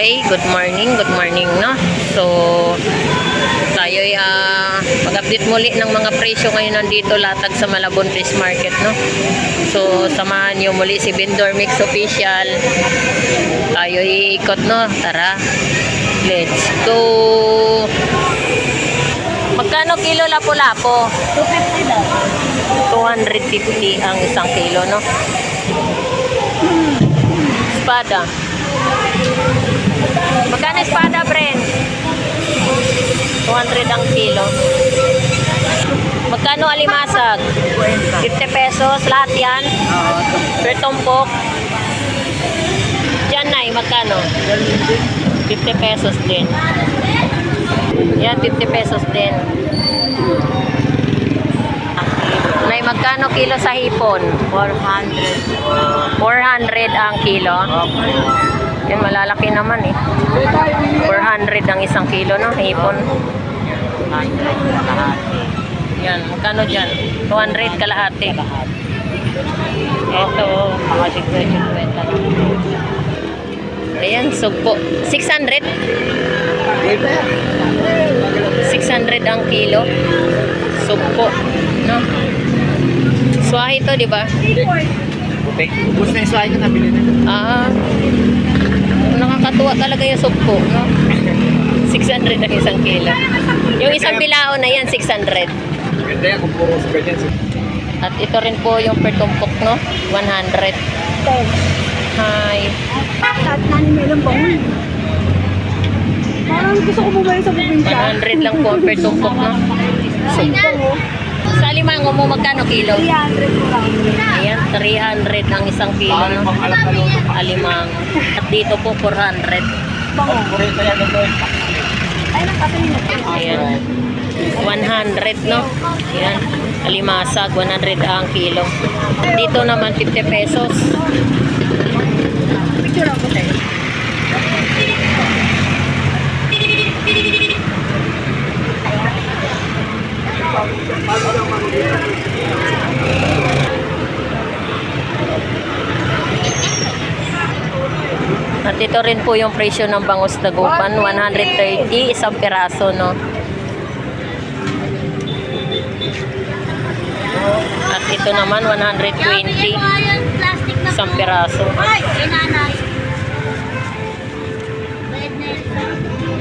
Okay, good morning, no? So, tayo ay mag-update muli ng mga presyo ngayon nandito latag sa Malabon Fish Market, no? So, samahan nyo muli si Vendor Mix Official. Tayo iikot, no? Tara, let's go! Magkano kilo lapo-lapo? 250 daw. 250 ang isang kilo, no? Espada. Magkano espada, Bren? 200 ang kilo. Magkano alimasag? 50 pesos. Lahat yan? Per tumpok. Diyan, Nay, magkano? 50 pesos din. Yan, 50 pesos din. Nay, magkano kilo sa hipon? 400. 400 ang kilo. Yan, malalaki naman eh. 400 ang isang kilo, no? Hipon. 100 kalahati. Yan, magkano dyan? 200 kalahati. Ito, mga 50 lang. Ayan, sugpo. 600? 600 ang kilo. Sugpo, no? Swahe to, di ba? Ubus na yung slide ko, nabili na. Nakakatuwa talaga yung sugpo, no? 600 ang isang kilo. Yung isang bilao na yan, 600. Ganda yan kung puro sa ganyan. At ito rin po yung per tumpok, no? 100. Hi. At nani meron bangon. Parang gusto ko bumalik sa probinsya. 100 lang po ang per tumpok, no? Sugpo. Sa alimango mo, magkano kilo? 300 po lang. Ayan, 300 ang isang kilo, no? Alimango. At dito po, 400. Bango. Purito yan ito. Ay, nakasali na. Ayan. 100, no? Ayan. Alimasag, 100 ang kilo. Dito naman, 50 pesos. Picture ako tayo. At ito rin po yung presyo ng bangus dagupan, 130 isang piraso, no? At ito naman 120 isang piraso.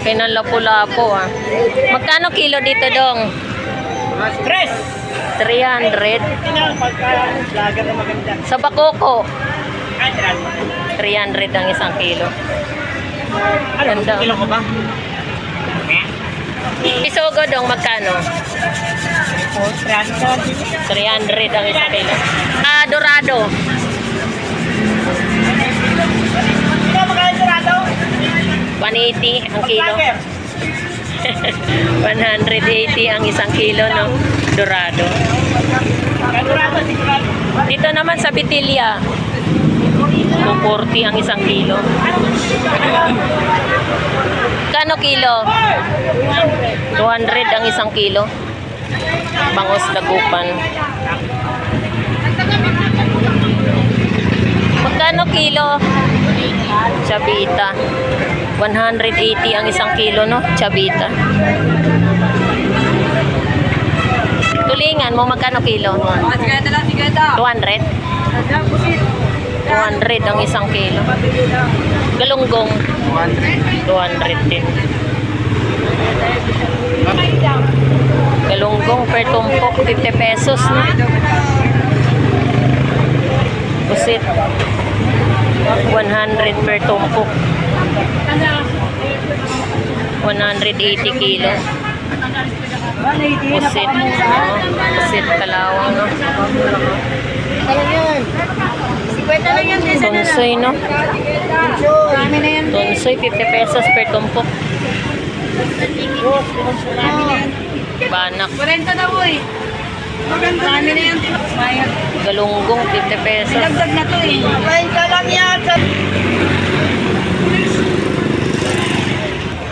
Kaya ng lapu-lapo, ah. Magkano kilo dito, Dong? 300. Sa Bakoko, 300 ang isang kilo. Ganda. Kilo ko ba? Isogo, Dong, magkano? 300 ang isang kilo. Dorado. Ito, magkano sarado? 180 ang kilo. 180 ang isang kilo, no? Dorado. Dito naman sa Bitilya, 240 ang isang kilo. Kano kilo? 200 ang isang kilo. Bangus dagupan. Magkano kilo? Chabita. 180 ang isang kilo, no? Chabita. Tulingan mo, magkano kilo? 200? 200 ang isang kilo. Galunggong 200 din. Galunggong per tumpok 50 pesos, no? Pusit 100 per tumpok. 180 kilo. Pusit, no? Pusit kalawang, no? Tonsoy, no? Tonsoy 50 pesos per tumpok. Banak. 40 na, boy. Marami na yan. Galunggong 50 pesos. Dagdag na to eh. Ay, lang yan.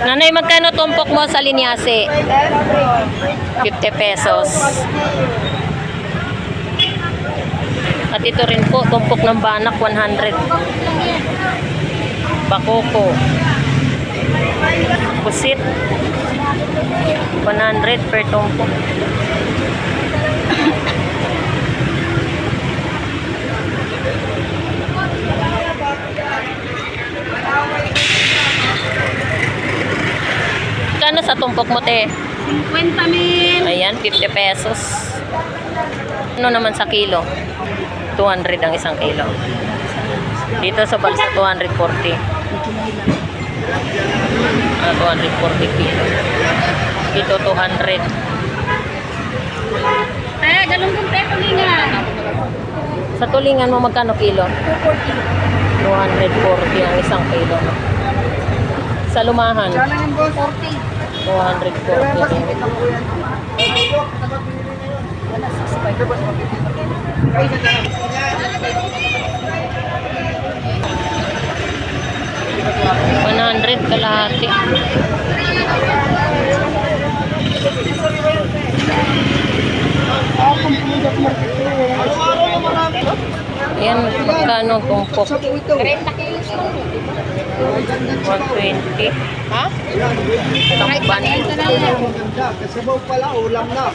Nanay, magkano tumpok mo sa linyase? 50 pesos. At ito rin po, tumpok ng banak, 100. Bakoko. Pusit. 100 per tumpok. Kano sa tumpok mo, te? 50 mil. Ayan, 50 pesos. Ano naman sa kilo? 200 ang isang kilo. Dito sa Balsa, 240. 240 kilo. Dito, 200. Galong kong peto linga. Sa tulingan mo, magkano kilo? 240 ang isang kilo. No? Sa lumahan, 240. $100 kalahati. Ayan, magkano tumpok? 30 kilos. 120. Ha? Tamban. Kasabaw pala, ulam na.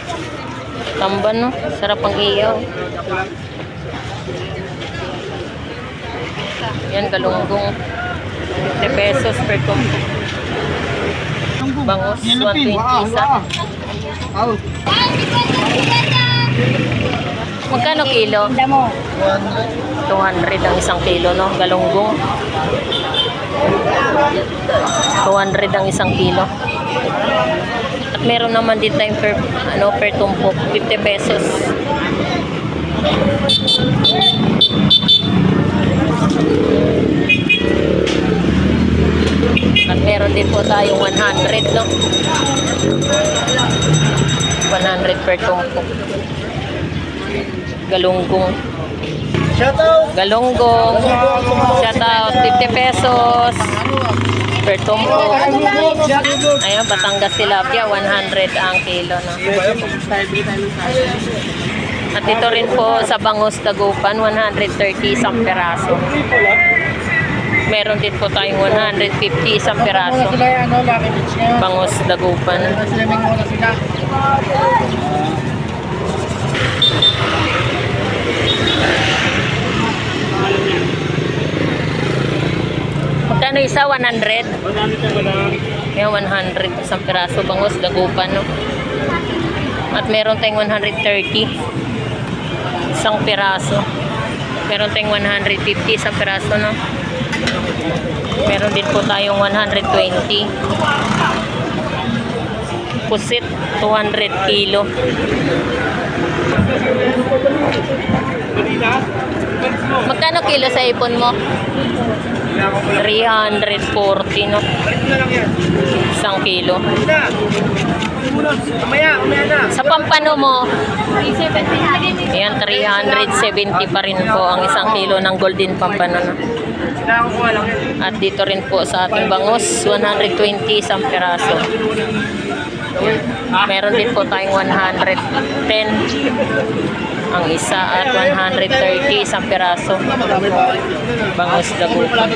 Tamban, no? Sarap ang iyaw. Yan, galunggong. 50 pesos per tumpok. Bangus, 120 isa. Magkano kilo? Damo. 200 ang isang kilo, no? Galunggong. 200 ang isang kilo. At meron naman din tayong per tumpok, 50 pesos. At meron din po tayong 100, no? 100 per tumpok. Galunggong. Shoutout! Galunggong. Shout out, 50 pesos per tumpok. Ayun, Batangas tilapia, 100 ang kilo, no? At ito rin po sa Bangus Dagupan, 130 isang peraso. Meron din po tayong 150 isang peraso. Bangus Dagupan. Magkano isa? 100? Yan, 100 isang peraso. Bangus Dagupan, no? At meron tayong 130 isang peraso. Meron tayong 150 isang peraso, no? Meron din po tayong 120. Pusit, 200 kilo. Magkano kilo sa ipon mo? 340, no? Isang kilo. Sa pampano mo? Ayan, 370 pa rin po ang isang kilo ng golden pampano, no? At dito rin po sa ating bangus, 120 isang peraso. Meron din po tayong 110 ang isa at 130 isang peraso. Bangus Dagupan.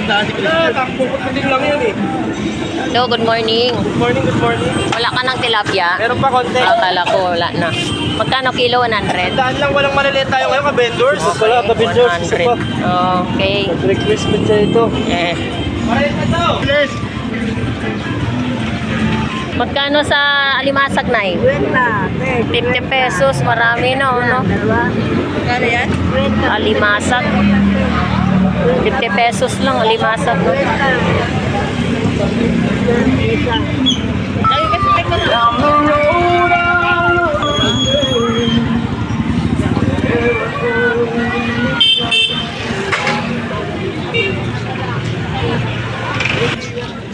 Hello, good morning. Good morning, good morning. Wala ka ng tilapia? Meron pa konti. Akala ko wala na. Magkano kilo? 100? Daan lang, walang maliliit tayo ngayon, ka-vendors. Wala, ka-vendors. 100. Okay. Requestment siya ito. Eh. Yes. Magkano sa alimasag na 50 pesos. Marami na, no? Kano yan? Alimasag. 50 pesos lang, alimasag. No? Ay, kasi may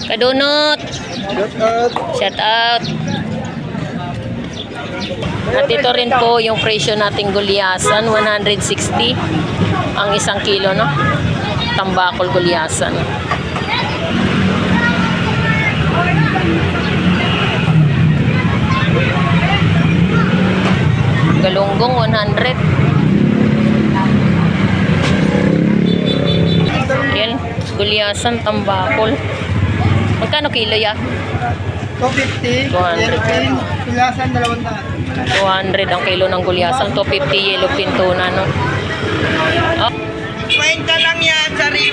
Kadunot. Shout out. At ito rin po yung presyo nating gulyasan, 160 ang isang kilo, no? Tambakol gulyasan. Galunggong 100. Yan, gulyasan, tambakol. Magkano kilo ya? 250. 200. Pilasan, 200. 200 ang kilo ng gulyasan. 250 yellow pin tuna, no? Oh, 50 lang yan, sari